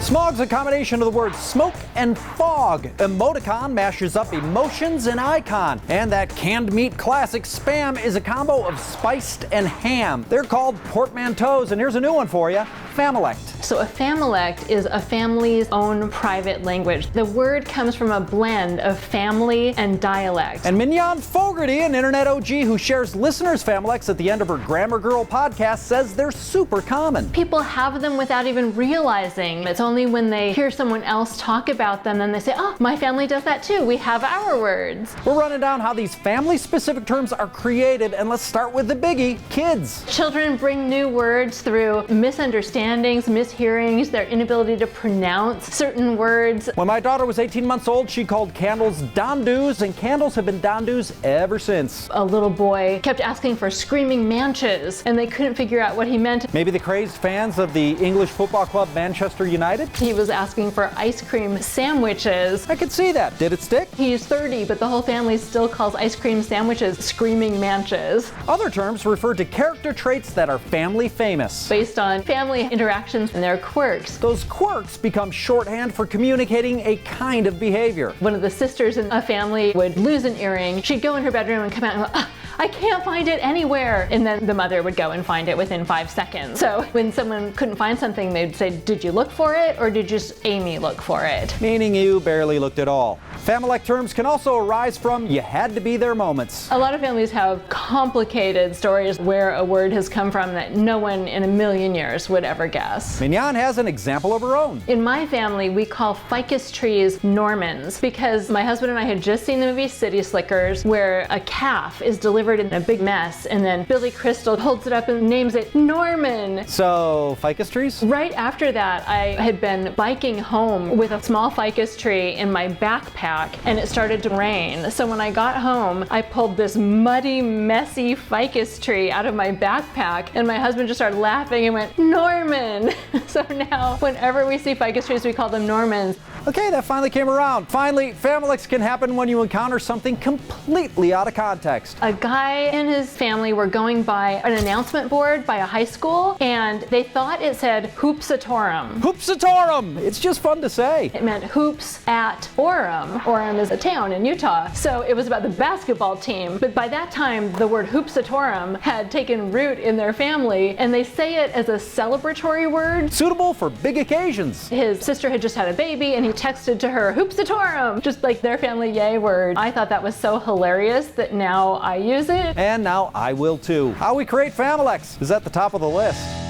Smog's a combination of the words smoke and fog. Emoticon mashes up emotions and icon. And that canned meat classic Spam is a combo of spiced and ham. They're called portmanteaus, and here's a new one for you, Familect. So a familect is a family's own private language. The word comes from a blend of family and dialect. And Mignon Fogarty, an internet OG who shares listeners' Familects at the end of her Grammar Girl podcast, says they're super common. People have them without even realizing. It's only when they hear someone else talk about them, then they say, oh, my family does that too. We have our words. We're running down how these family-specific terms are created, and let's start with the biggie, kids. Children bring new words through misunderstandings, mishearings, their inability to pronounce certain words. When my daughter was 18 months old, she called candles dondus, and candles have been dondus ever since. A little boy kept asking for screaming manches, and they couldn't figure out what he meant. Maybe the crazed fans of the English football club Manchester United? He was asking for ice cream sandwiches. I could see that. Did it stick? He's 30, but the whole family still calls ice cream sandwiches screaming manches. Other terms refer to character traits that are family famous. Based on family interactions and their quirks. Those quirks become shorthand for communicating a kind of behavior. One of the sisters in a family would lose an earring. She'd go in her bedroom and come out and go, ah, I can't find it anywhere. And then the mother would go and find it within 5 seconds. So when someone couldn't find something, they'd say, did you look for it or did just Amy look for it? Meaning you barely looked at all. Familect terms can also arise from you had to be there moments. A lot of families have complicated stories where a word has come from that no one in a million years would ever guess. Mignon has an example of her own. In my family, we call ficus trees Normans because my husband and I had just seen the movie City Slickers where a calf is delivered in a big mess and then Billy Crystal holds it up and names it Norman. So, ficus trees? Right after that, I had been biking home with a small ficus tree in my backpack and it started to rain. So when I got home, I pulled this muddy, messy ficus tree out of my backpack and my husband just started laughing and went, Norman! So now, whenever we see ficus trees, we call them Normans. Okay, that finally came around. Finally, Familects can happen when you encounter something completely out of context. A guy and his family were going by an announcement board by a high school and they thought it said Hoopsatorum. Hoopsatorum! It's just fun to say. It meant hoops at Orem. Orem is a town in Utah. So it was about the basketball team. But by that time, the word Hoopsatorum had taken root in their family and they say it as a celebratory word. Suitable for big occasions. His sister had just had a baby and he texted to her, Hoopsatorum, just like their family yay word. I thought that was so hilarious that now I use it. And now I will too. How we create Familects is at the top of the list.